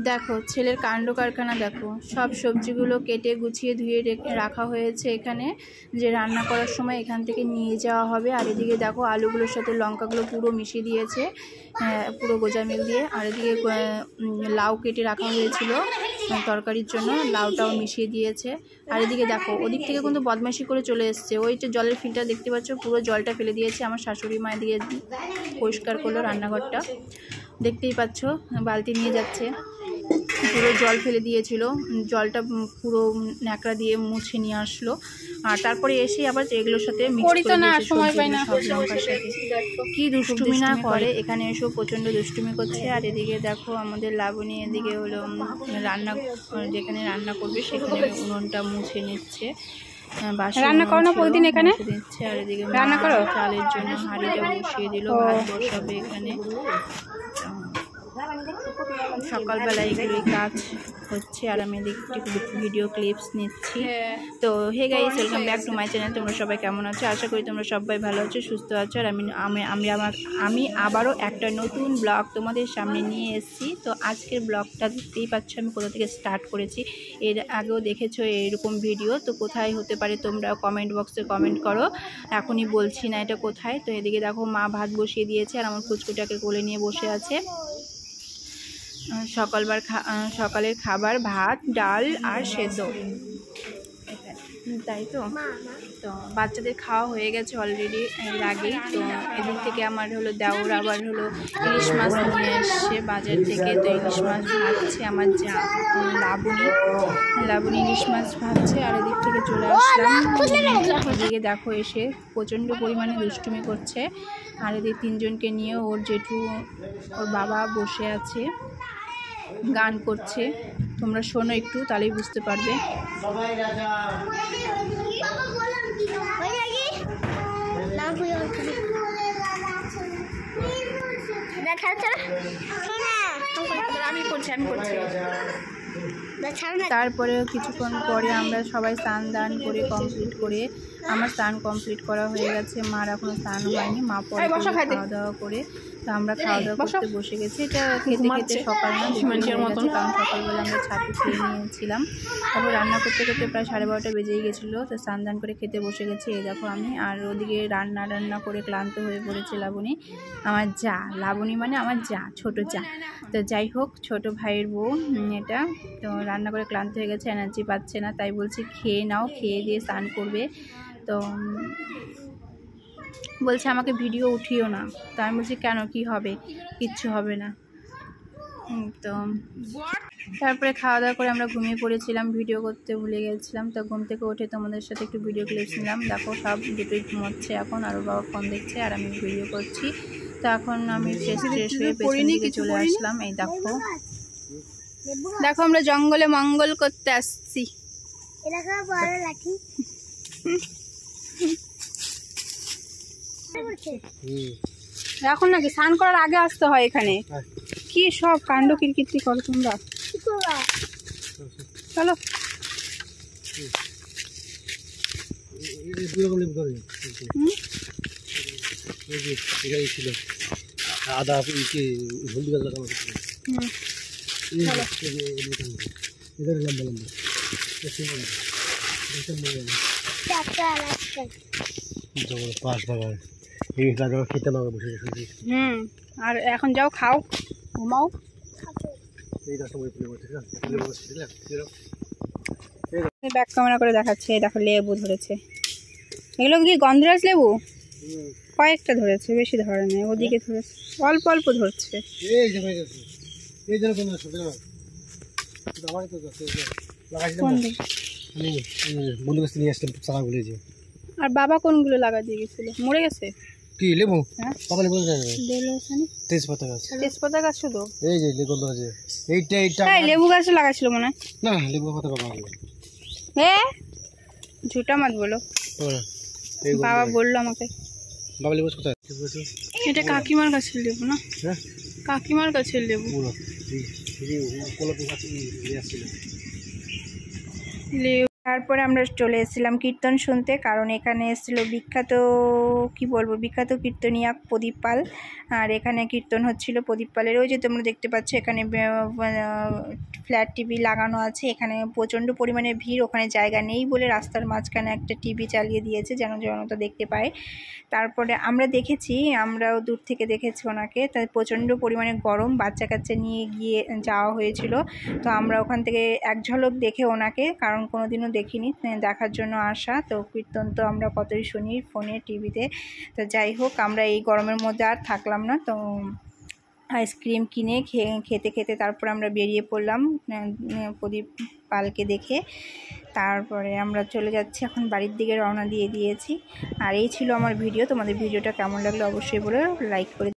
দেখো ছেলের কাণ্ড কারখানা, দেখো সব সবজিগুলো কেটে গুছিয়ে ধুয়ে রাখা হয়েছে এখানে, যে রান্না করার সময় এখান থেকে নিয়ে যাওয়া হবে। আর এদিকে দেখো আলুগুলোর সাথে লঙ্কাগুলো পুরো মিশিয়ে দিয়েছে, পুরো গোজামিল দিয়ে। আর এদিকে লাউ কেটে রাখা হয়েছিল তরকারির জন্য, লাউটাও মিশিয়ে দিয়েছে। আর এদিকে দেখো ওদিক থেকে কিন্তু বদমাইশি করে চলে এসছে, ওই যে জলের ফিল্টার দেখতে পাচ্ছ পুরো জলটা ফেলে দিয়েছে। আমার শাশুড়ি মা এদিকে পরিষ্কার করলো রান্নাঘরটা, দেখতেই পাচ্ছ বালতি নিয়ে যাচ্ছে, পুরো জল ফেলে দিয়েছিল, জলটা পুরো ন্যাকড়া দিয়ে মুছে নিয়ে আসলো। আর তারপরে এসে আবার এগুলোর সাথে মিক্স করে দিয়েছে সব লঙ্কার সাথে। কি দুষ্টুমি না করে, এখানে এসেও প্রচণ্ড দুষ্টুমি করছে। আর এদিকে দেখো আমাদের লাবণী এদিকে হলো রান্না, যেখানে রান্না করবে সেখানে উনুনটা মুছে নিচ্ছে, রান্না করো না প্রতিদিন এখানে দিচ্ছে। আর এদিকে রান্না করো, চালের জন্য হাঁড়িটা বসিয়ে দিল, ভাত বসাবে এখানে। সকালবেলা এগুলোই কাজ হচ্ছে আর আমি একটু ভিডিও ক্লিপস নিচ্ছি। তো hey guys, welcome back to my channel. তোমরা সবাই কেমন আছো? আশা করি তোমরা সবাই ভালো আছো, সুস্থ আছো। আর আমি আবারও একটা নতুন ব্লগ তোমাদের সামনে নিয়ে এসেছি। তো আজকের ব্লগটা দেখতেই পাচ্ছ আমি কোথা থেকে স্টার্ট করেছি, এর আগেও দেখেছো এরকম ভিডিও। তো কোথায় হতে পারে তোমরা কমেন্ট বক্সে কমেন্ট করো, এখনই বলছি না এটা কোথায়। তো এদিকে দেখো মা ভাত বসিয়ে দিয়েছে আর আমার কুচকুটাকে কোলে নিয়ে বসে আছে। সকালের খাবার ভাত, ডাল আর সেদ্ধ, তাই তো। তো বাচ্চাদের খাওয়া হয়ে গেছে অলরেডি এর আগেই। তো এদিক থেকে আমার হলো দেওর আবার হলো ইলিশ মাছ নিয়ে এসছে বাজার থেকে। তো ইলিশ মাছ ভাজছে আমার যা লাবণী ইলিশ মাছ ভাজছে। আর এদিক থেকে চলে আসলাম, এদিকে দেখো এসে প্রচণ্ড পরিমাণে দুষ্টুমি করছে। আর এদিকে তিনজনকে নিয়ে ওর জেঠু ওর বাবা বসে আছে, গান করছে। তোমরা শোনো একটু, তাহলেই বুঝতে পারবে। আমি করছি তারপরেও কিছুক্ষণ পরে আমরা সবাই স্নান দান করে কমপ্লিট করে, আমার স্নান কমপ্লিট করা হয়ে গেছে, মার এখনো স্নান হয়নি, মা পরে খাওয়া দাওয়া করে। তো আমরা খাওয়া দাওয়া করতে বসে গেছি। এটা খেতে খেতে সকাল না দুপুরের মতন, কারণ সকালবেলা আমরা ছাতু খেয়ে নিয়েছিলাম। তারপর রান্না করতে করতে প্রায় 12:30 বেজেই গেছিলো। তো স্নান দান করে খেতে বসে গেছি এই দেখো আমি। আর ওদিকে রান্না করে ক্লান্ত হয়ে পড়েছে লাবণী, আমার যা। লাবণী মানে আমার যা, ছোট যা। তো যাই হোক, ছোট ভাইয়ের বউ এটা। তো রান্না করে ক্লান্ত হয়ে গেছে, এনার্জি পাচ্ছে না, তাই বলছি খেয়ে নাও, খেয়ে দিয়ে স্নান করবে। তো বলছে আমাকে ভিডিও উঠিও না। তো আমি বলছি কেন, কি হবে? কিচ্ছু হবে না। তো তারপরে খাওয়া দাওয়া করে আমরা ঘুমিয়ে পড়েছিলাম, ভিডিও করতে ভুলে গেছিলাম। তো ঘুম থেকে উঠে তোমাদের সাথে একটু ভিডিও ক্লিপস নিলাম। দেখো সব দুটোই ঘুমাচ্ছে এখন, আর বাবা ফোন দেখছে আর আমি ভিডিও করছি। তো এখন আমি ফ্রেশ হয়ে পেছন দিকে চলে আসলাম। এই দেখো আমরা জঙ্গলে মঙ্গল করতে আসছি। এখন নাকি স্নান করার আগে আসতে হয় এখানে? কি সব কাণ্ড কিরকির্তি করো তোমরা, চলো। আদা হলদি গাছ লাগানো, আর এখন যাও খাও, ঘুমাও। ব্যাক ক্যামেরা করে দেখাচ্ছে, দেখো লেবু ধরেছে। এগুলো কি গন্ধরাজ লেবু? কয়েকটা ধরেছে, বেশি ধরে নেই, ওদিকে ধরেছে অল্প অল্প ধরছে। আর বাবা কোনগুলো লাগা দিয়ে গেছিল? মরে গেছে কি লেবু? হ্যাঁ, তেজপাতা গাছ। তেজপাতা গাছ শুধু? এই যে এইটা লেবু গাছ লাগাইছিল মনে হয়। না, লেবু পাতা বাবা। হ্যাঁ, ঝুটা মাত বলো, বাবা বললো আমাকে। বাবা লেবু কোথায়? এটা কাকিমার গাছের লেবু না? হ্যাঁ, কাকিমার গাছের লেবু। লেবু। আর তারপরে আমরা চলে এসেছিলাম কীর্তন শুনতে, কারণ এখানে এসেছিল বিখ্যাত বিখ্যাত কীর্তনিয়া প্রদীপ পাল। আর এখানে কীর্তন হচ্ছিল প্রদীপ পালের। ওই যে তোমরা দেখতে পাচ্ছ এখানে ফ্ল্যাট টিভি লাগানো আছে। এখানে প্রচণ্ড পরিমাণে ভিড়, ওখানে জায়গা নেই বলে রাস্তার মাঝখানে একটা টিভি চালিয়ে দিয়েছে যেন জনতা দেখতে পায়। তারপরে আমরাও দূর থেকে দেখেছি ওনাকে। তাই প্রচণ্ড পরিমাণে গরম, বাচ্চা কাচ্চা নিয়ে গিয়ে যাওয়া হয়েছিল। তো আমরা ওখান থেকে এক ঝলক দেখে ওনাকে, কারণ কোনোদিনও দেখিনি, দেখার জন্য আসা। তো কীর্তন তো আমরা কতই শুনি ফোনে টিভিতে। তো যাই হোক, আমরা এই গরমের মধ্যে আর থাকলাম না। তো আইসক্রিম কিনে খেতে খেতে তারপর আমরা বেরিয়ে পড়লাম প্রদীপ পালকে দেখে। তারপরে আমরা চলে যাচ্ছি এখন বাড়ির দিকে, রওনা দিয়ে দিয়েছি। আর এই ছিল আমার ভিডিও। তোমাদের ভিডিওটা কেমন লাগলো অবশ্যই বলে লাইক করে